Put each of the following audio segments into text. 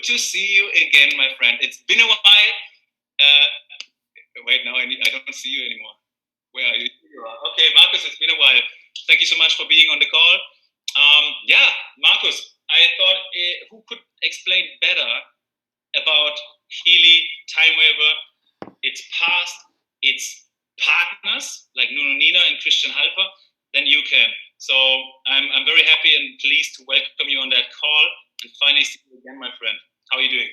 Good to see you again, my friend. It's been a while. Wait, now I don't see you anymore. Where are you? Okay, Marcus, it's been a while. Thank you so much for being on the call. Yeah, Marcus, I thought who could explain better about Healy, Time Waver, its past, its partners like Nuno Nina and Christian Halper than you can. So I'm very happy and pleased to welcome you on that call and finally see you again, my friend. How are you doing?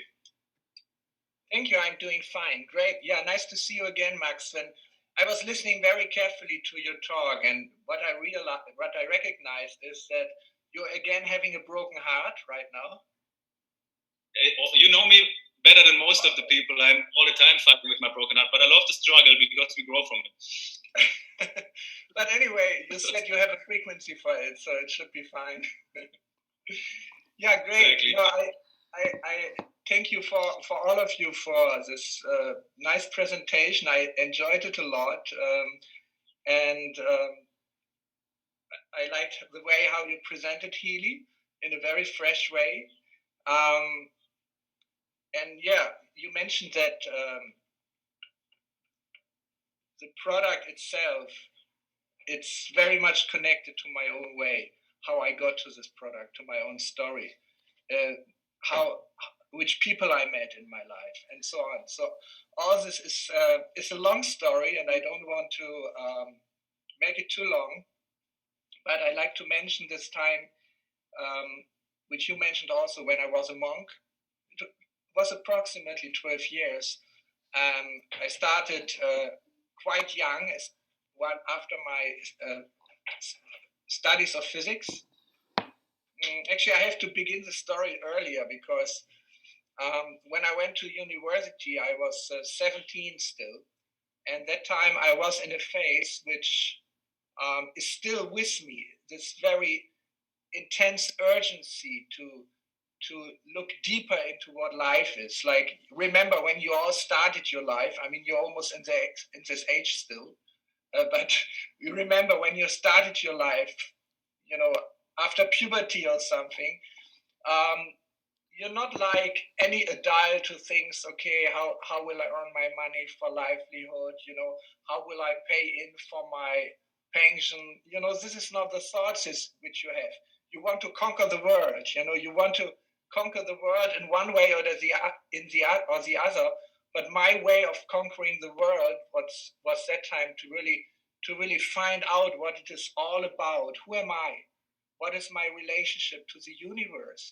Thank you. I'm doing fine. Great. Yeah, nice to see you again, Max. And I was listening very carefully to your talk, and what I recognized is that you're again having a broken heart right now. You know me better than most of the people. I'm all the time fighting with my broken heart, but I love the struggle because we grow from it. But anyway, you said you have a frequency for it, so it should be fine. Yeah, great. Exactly. No, I thank you for all of you for this nice presentation. I enjoyed it a lot, and I liked the way how you presented Healy in a very fresh way. And yeah, you mentioned that the product itself, it's very much connected to my own way, how I got to this product, to my own story, which people I met in my life, and so on. So all this is a long story, and I don't want to make it too long, but I like to mention this time, which you mentioned also when I was a monk. It was approximately 12 years. I started quite young, after my studies of physics. Actually, I have to begin the story earlier because when I went to university, I was 17 still. And that time I was in a phase which is still with me, this very intense urgency to look deeper into what life is. Like, remember when you all started your life, I mean, you're almost in this age still, but you remember when you started your life, after puberty or something, you're not like any adult who thinks, okay, how will I earn my money for livelihood? How will I pay in for my pension? This is not the thoughts which you have. You want to conquer the world. You want to conquer the world in one way or the other. But my way of conquering the world was that time to really find out what it is all about. Who am I? What is my relationship to the universe?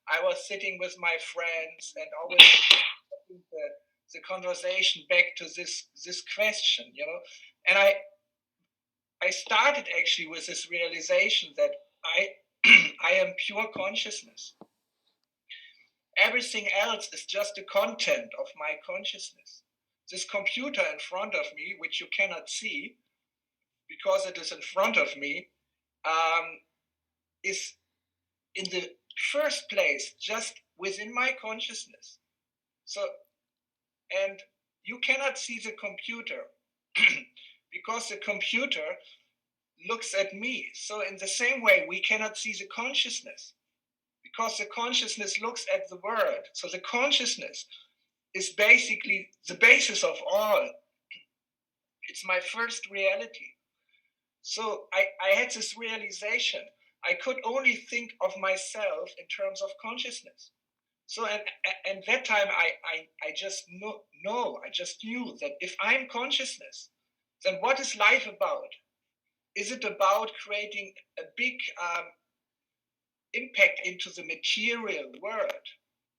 I was sitting with my friends and always the conversation back to this question, and I started actually with this realization that I am pure consciousness. Everything else is just the content of my consciousness. This computer in front of me, which you cannot see because it is in front of me, is in the first place just within my consciousness. So, and you cannot see the computer because the computer looks at me. So in the same way, we cannot see the consciousness because the consciousness looks at the world. So the consciousness is basically the basis of all. It's my first reality. So I had this realization. I could only think of myself in terms of consciousness. So and that time I just I just knew that if I'm consciousness, then what is life about? Is it about creating a big impact into the material world?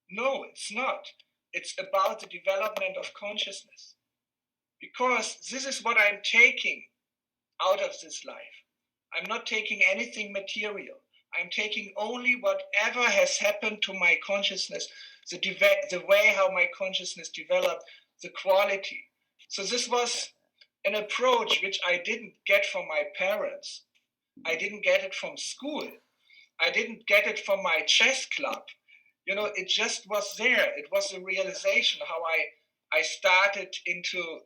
No, it's not. It's about the development of consciousness. Because this is what I'm taking out of this life. I'm not taking anything material. I'm taking only whatever has happened to my consciousness, the way how my consciousness developed, the quality. So this was an approach which I didn't get from my parents. I didn't get it from school. I didn't get it from my chess club. It just was there. It was a realization how I started into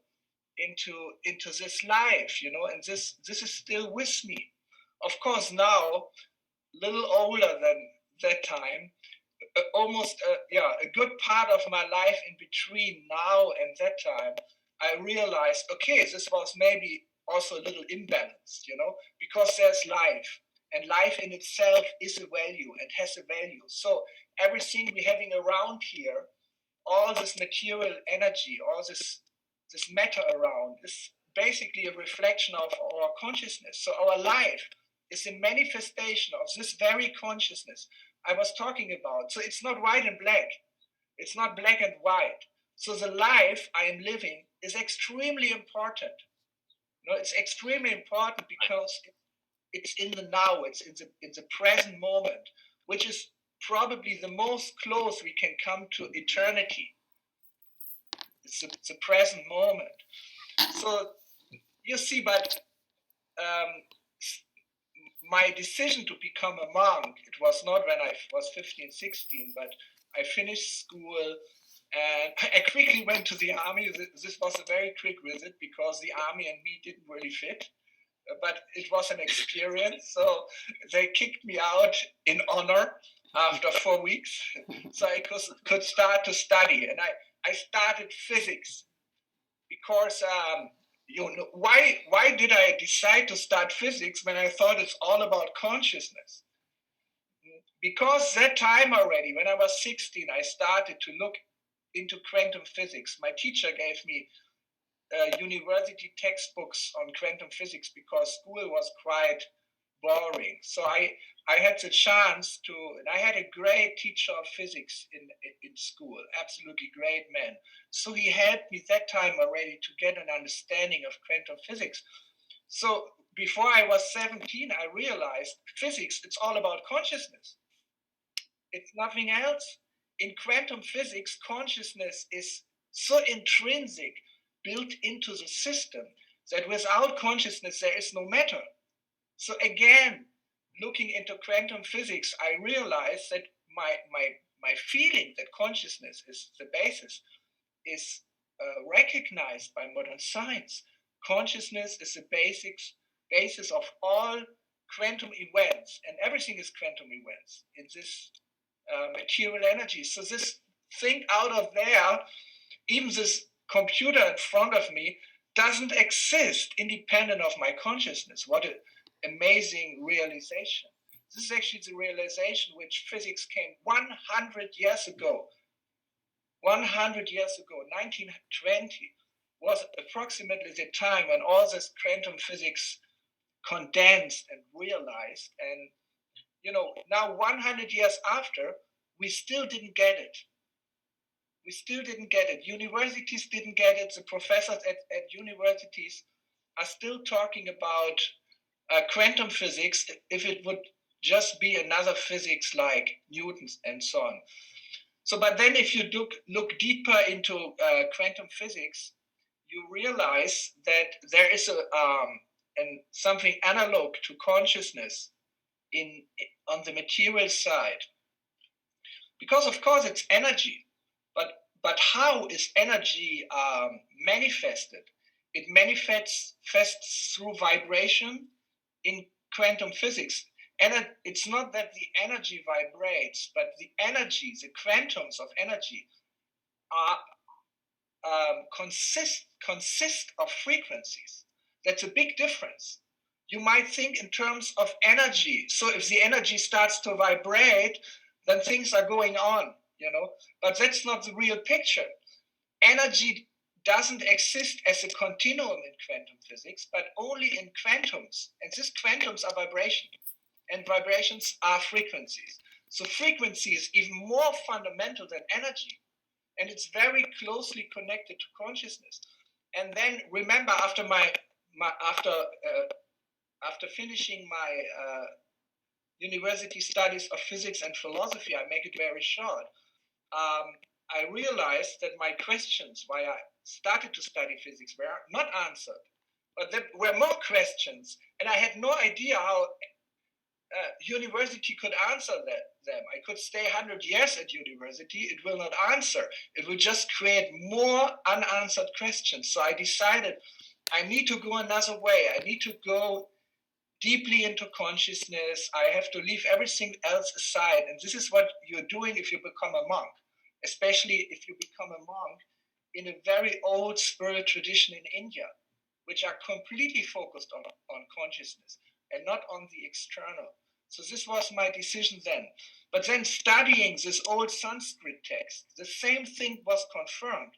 this life, and this is still with me. Of course, now, a little older than that time, almost a good part of my life in between now and that time, I realized, okay, this was maybe also a little imbalanced, because there's life, and life in itself is a value and has a value. So everything we're having around here, all this material energy, all this matter around, is basically a reflection of our consciousness. So our life is a manifestation of this very consciousness I was talking about. So it's not white and black. It's not black and white. So the life I am living is extremely important. It's extremely important because it's in the now. It's in the present moment, which is probably the most close we can come to eternity. It's the present moment. So you see, but my decision to become a monk, it was not when I was 15, 16, but I finished school and I quickly went to the army. This was a very quick visit because the army and me didn't really fit, but it was an experience. So they kicked me out in honor after 4 weeks. So I could start to study, and I started physics because why did I decide to start physics when I thought it's all about consciousness? Because that time already, when I was 16, I started to look into quantum physics. My teacher gave me university textbooks on quantum physics because school was quite boring. So I had the chance to, and I had a great teacher of physics in school, absolutely great man. So he helped me that time already to get an understanding of quantum physics. So before I was 17, I realized physics, it's all about consciousness. It's nothing else. In quantum physics, consciousness is so intrinsic, built into the system, that without consciousness, there is no matter. So again, looking into quantum physics, I realized that my feeling that consciousness is the basis is recognized by modern science. Consciousness is the basis of all quantum events, and everything is quantum events in this material energy. So this thing out of there, even this computer in front of me, doesn't exist independent of my consciousness. What an amazing realization. This is actually the realization which physics came 100 years ago. 100 years ago, 1920, was approximately the time when all this quantum physics condensed and realized. And, now 100 years after, we still didn't get it. We still didn't get it. Universities didn't get it. The professors at universities are still talking about quantum physics if it would just be another physics like Newton's and so on. So, but then if you look deeper into quantum physics, you realize that there is something analog to consciousness on the material side. Because of course it's energy, but how is energy manifested? It manifests through vibration in quantum physics. And it's not that the energy vibrates, but the energy, the quantums of energy consist of frequencies. That's a big difference. You might think in terms of energy. So if the energy starts to vibrate, then things are going on, but that's not the real picture. Energy doesn't exist as a continuum in quantum physics, but only in quantums. And these quantums are vibration, and vibrations are frequencies. So frequency is even more fundamental than energy, and it's very closely connected to consciousness. And then remember, after after finishing my university studies of physics and philosophy, I make it very short, I realized that my questions, why I started to study physics, were not answered, but there were more questions, and I had no idea how university could answer them. I could stay 100 years at university, it will not answer. It will just create more unanswered questions. So I decided I need to go another way. I need to go deeply into consciousness. I have to leave everything else aside. And this is what you're doing if you become a monk, especially if you become a monk in a very old spiritual tradition in India, which are completely focused on consciousness and not on the external. So this was my decision then. But then studying this old Sanskrit text, the same thing was confirmed,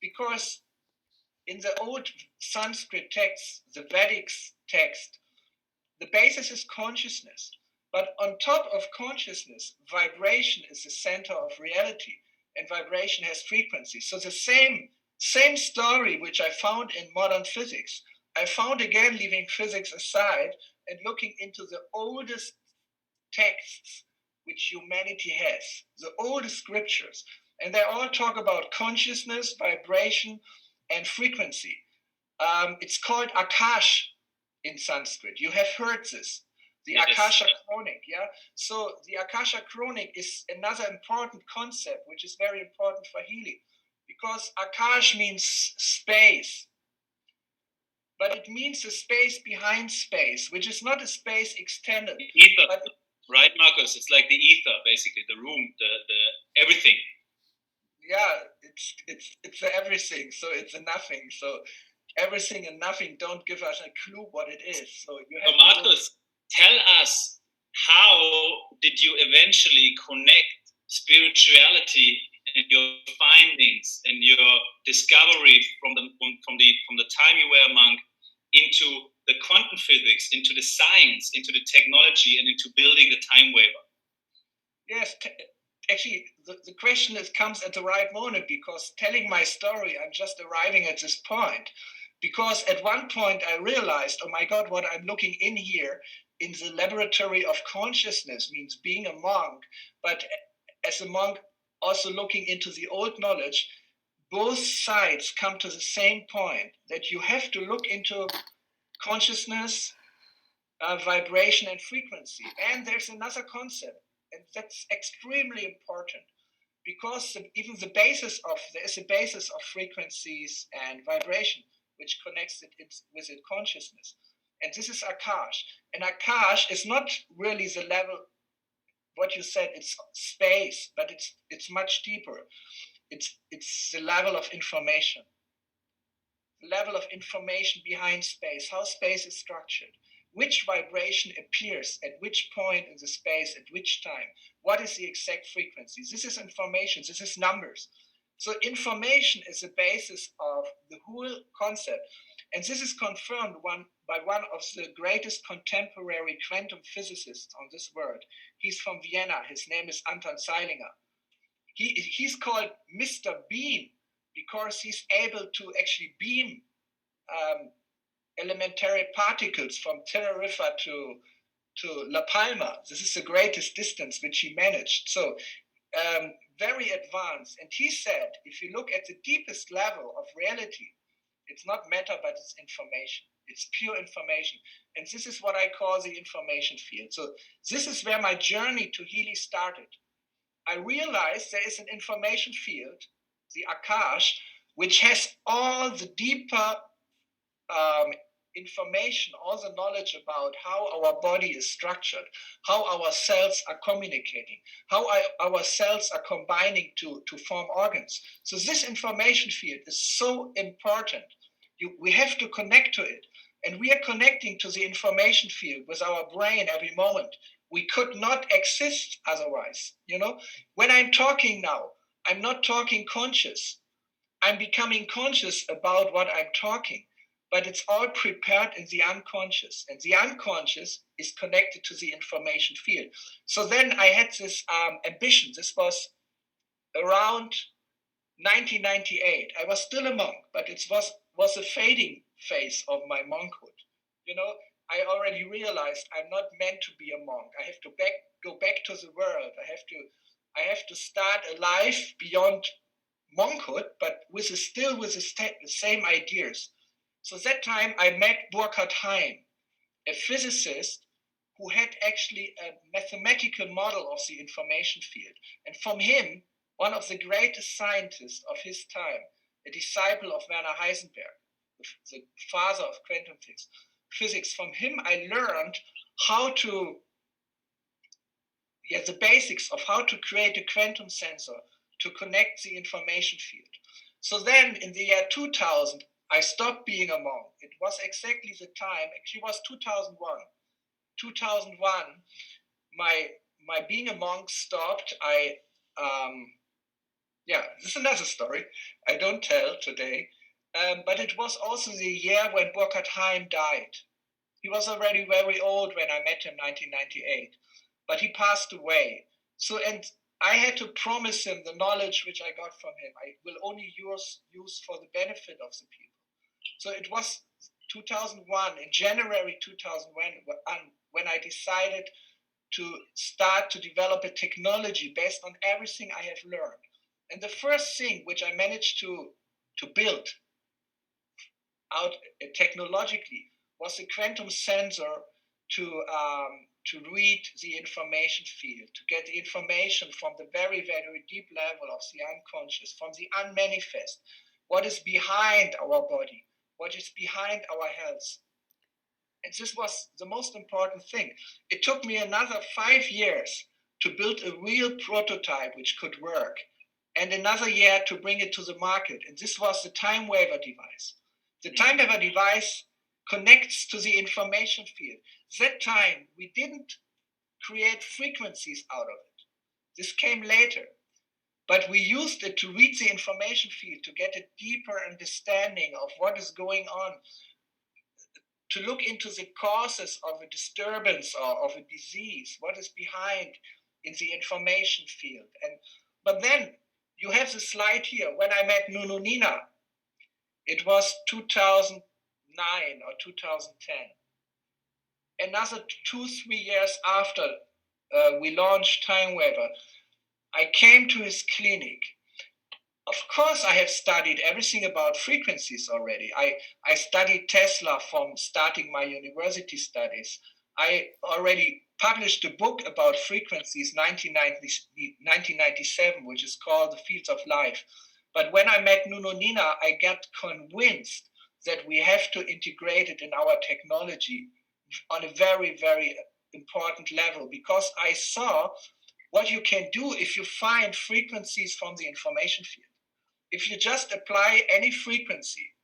because in the old Sanskrit text, the Vedic text, the basis is consciousness. But on top of consciousness, vibration is the center of reality, and vibration has frequency. So the same story which I found in modern physics, I found again, leaving physics aside and looking into the oldest texts which humanity has, the oldest scriptures, and they all talk about consciousness, vibration, and frequency. It's called Akash in Sanskrit. You have heard this. The Yes. Akasha Chronic, yeah? So the Akasha Chronic is another important concept, which is very important for healing, because Akash means space, but it means the space behind space, which is not a space extended. The ether, but right, Marcus? It's like the ether, basically, the room, the everything. Yeah, it's everything. So it's a nothing. So everything and nothing don't give us a clue what it is. So you have. So Marcus, tell us, how did you eventually connect spirituality and your findings and your discovery from the time you were a monk into the quantum physics, into the science, into the technology, and into building the time waver? Yes, actually, the question comes at the right moment, because telling my story, I'm just arriving at this point. Because at one point I realized, oh my God, what I'm looking in here in the laboratory of consciousness means being a monk, but as a monk also looking into the old knowledge, both sides come to the same point, that you have to look into consciousness, vibration, and frequency. And there's another concept, and that's extremely important, because even there is a basis of frequencies and vibration, which connects it with its consciousness. And this is Akash. And Akash is not really the level, what you said, it's space, but it's much deeper. It's the level of information. The level of information behind space, how space is structured, which vibration appears at which point in the space, at which time, what is the exact frequency. This is information, this is numbers. So information is the basis of the whole concept. And this is confirmed by one of the greatest contemporary quantum physicists on this world. He's from Vienna. His name is Anton Zeilinger. He's called Mr. Beam because he's able to actually beam elementary particles from Tenerife to La Palma. This is the greatest distance which he managed. So very advanced. And he said, if you look at the deepest level of reality, it's not matter, but it's information. It's pure information. And this is what I call the information field. So this is where my journey to healing started. I realized there is an information field, the Akash, which has all the deeper information, all the knowledge about how our body is structured, how our cells are communicating, how our cells are combining to form organs. So this information field is so important. We have to connect to it. And we are connecting to the information field with our brain every moment. We could not exist otherwise. You know, when I'm talking now, I'm not talking conscious. I'm becoming conscious about what I'm talking, but it's all prepared in the unconscious. And the unconscious is connected to the information field. So then I had this ambition. This was around 1998. I was still a monk, but it was a fading phase of my monkhood. You know, I already realized I'm not meant to be a monk. I have to go back to the world. I have to start a life beyond monkhood, but with the same ideas. So that time I met Burkhard Hein, a physicist who had actually a mathematical model of the information field. And from him, one of the greatest scientists of his time, a disciple of Werner Heisenberg, the father of quantum physics, physics from him, I learned how to, the basics of how to create a quantum sensor to connect the information field. So then in the year 2000, I stopped being a monk. It was exactly the time, actually it was 2001. 2001, my being a monk stopped. This is another story I don't tell today. But it was also the year when Burkhard Heim died. He was already very old when I met him in 1998, but he passed away. So, and I had to promise him the knowledge which I got from him, I will only use for the benefit of the people. So it was 2001, in January 2001, when I decided to start to develop a technology based on everything I have learned. And the first thing which I managed to build out technologically was a quantum sensor to read the information field, to get the information from the very, very deep level of the unconscious, from the unmanifest, what is behind our body, what is behind our health. And this was the most important thing. It took me another 5 years to build a real prototype which could work, and another year to bring it to the market. And this was the time waver device. The time waver device connects to the information field. That time, we didn't create frequencies out of it. This came later. But we used it to read the information field, to get a deeper understanding of what is going on, to look into the causes of a disturbance or of a disease, what is behind in the information field. But then you have the slide here. When I met Nunu Nina, it was 2009 or 2010. Another 2-3 years after we launched Time Waver, I came to his clinic. Of course, I have studied everything about frequencies already. I studied Tesla from starting my university studies. I already published a book about frequencies, 1997, which is called The Fields of Life. But when I met Nuno Nina, I got convinced that we have to integrate it in our technology on a very, very important level, because I saw what you can do if you find frequencies from the information field. If you just apply any frequency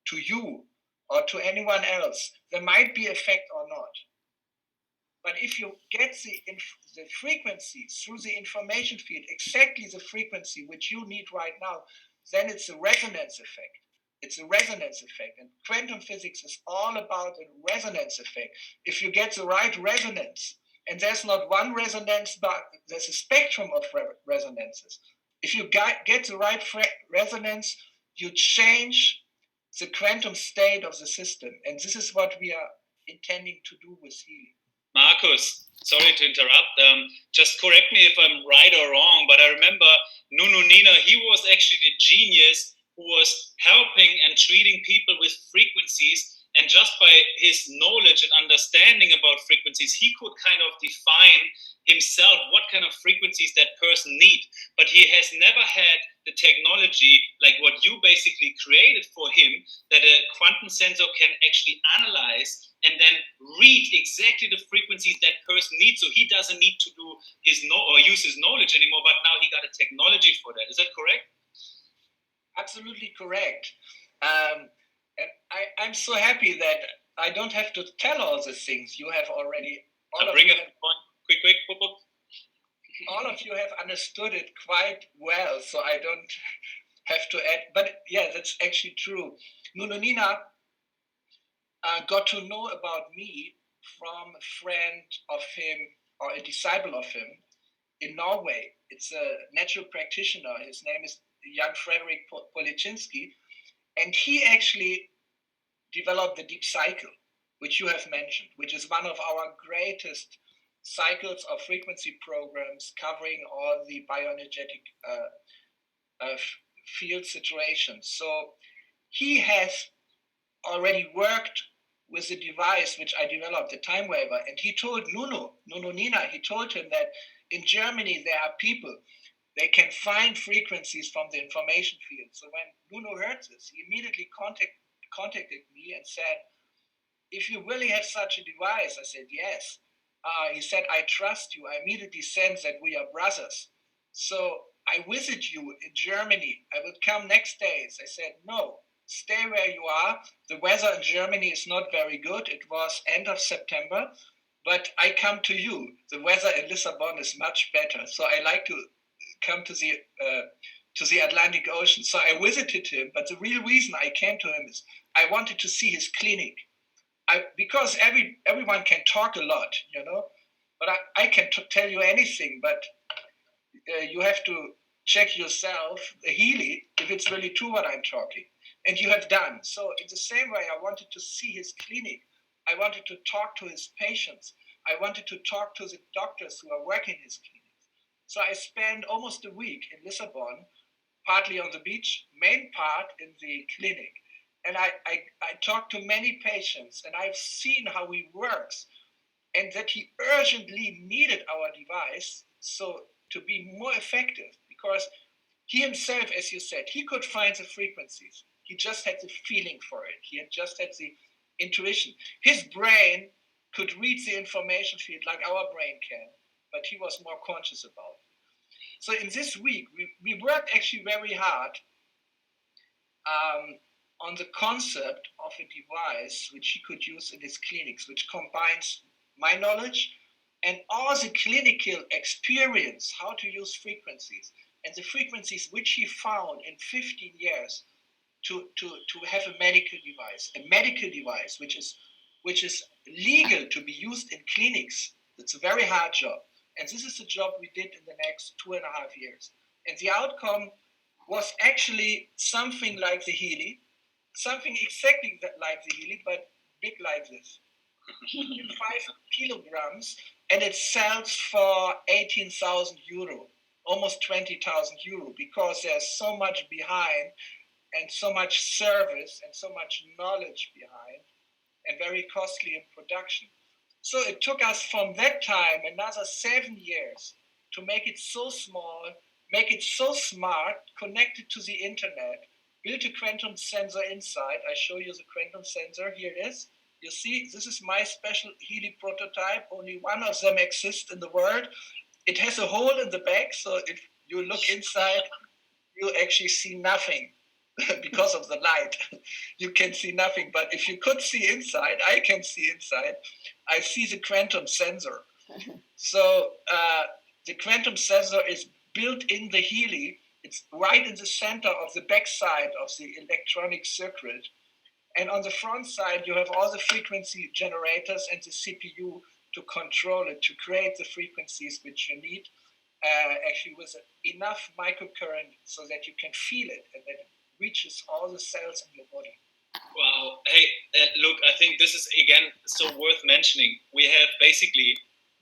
to you or to anyone else, there might be effect or not. But if you get the frequency through the information field, exactly the frequency which you need right now, then it's a resonance effect. It's a resonance effect. And quantum physics is all about a resonance effect. If you get the right resonance, and there's not one resonance, but there's a spectrum of resonances. If you get the right resonance, you change the quantum state of the system. And this is what we are intending to do with healing. Markus, sorry to interrupt. Just correct me if I'm right or wrong, but I remember Nuno Nina, he was actually the genius who was helping and treating people with frequencies. And just by his knowledge and understanding about frequencies, he could kind of define himself what kind of frequencies that person needs. But he has never had the technology like what you basically created for him, that a quantum sensor can actually analyze and then read exactly the frequencies that person needs. So he doesn't need to do use his knowledge anymore, but now he got a technology for that. Is that correct? Absolutely correct. And I'm so happy that I don't have to tell all the things you have already. Bring it on. Quick. All of you have understood it quite well, so I don't have to add. But yeah, that's actually true. Nuno Nina got to know about me from a friend of him or a disciple of him in Norway. It's a natural practitioner. His name is Jan Frederick Policzynski. And he actually developed the deep cycle, which you have mentioned, which is one of our greatest cycles of frequency programs covering all the bioenergetic field situations. So he has already worked with the device which I developed, the Time Waver, and he told Nuno Nina, he told him that in Germany there are people, they can find frequencies from the information field. So when Nuno heard this, he immediately contacted me and said, if you really have such a device, I said, yes. He said, I trust you. I immediately sensed that we are brothers. So I visit you in Germany. I would come next day. I said, no, stay where you are. The weather in Germany is not very good. It was end of September, but I come to you. The weather in Lisbon is much better. So I like to come to the Atlantic Ocean. So I visited him, but the real reason I came to him is I wanted to see his clinic. Because everyone can talk a lot, but I can tell you anything, but you have to check yourself, Healy, if it's really true what I'm talking. And you have done. So in the same way, I wanted to see his clinic. I wanted to talk to his patients. I wanted to talk to the doctors who are working in his clinic. So I spent almost a week in Lisbon, partly on the beach, main part in the clinic. And I talked to many patients, and I've seen how he works, and that he urgently needed our device so to be more effective, because he himself, as you said, he could find the frequencies. He just had the feeling for it. He had just had the intuition. His brain could read the information field like our brain can, but he was more conscious about it. So in this week, we worked actually very hard on the concept of a device which he could use in his clinics, which combines my knowledge and all the clinical experience, how to use frequencies, and the frequencies which he found in 15 years to have a medical device which is legal to be used in clinics. It's a very hard job. And this is the job we did in the next 2.5 years. And the outcome was actually something like the Healy, something exactly like the Healy, but big like this. 5 kilograms, and it sells for 18,000 euro, almost 20,000 euro, because there's so much behind, and so much service, and so much knowledge behind, and very costly in production. So it took us from that time another 7 years to make it so small, make it so smart, connected to the internet, build a quantum sensor inside. I show you the quantum sensor. Here it is. You see, this is my special Healy prototype. Only one of them exists in the world. It has a hole in the back, so if you look inside, you actually see nothing. Because of the light, you can see nothing. But if you could see inside, I can see inside. I see the quantum sensor. So the quantum sensor is built in the Healy. It's right in the center of the backside of the electronic circuit. And on the front side, you have all the frequency generators and the CPU to control it, to create the frequencies which you need, actually with enough microcurrent so that you can feel it and that it reaches all the cells in your body. Wow. Hey, look, I think this is, again, so worth mentioning. We have basically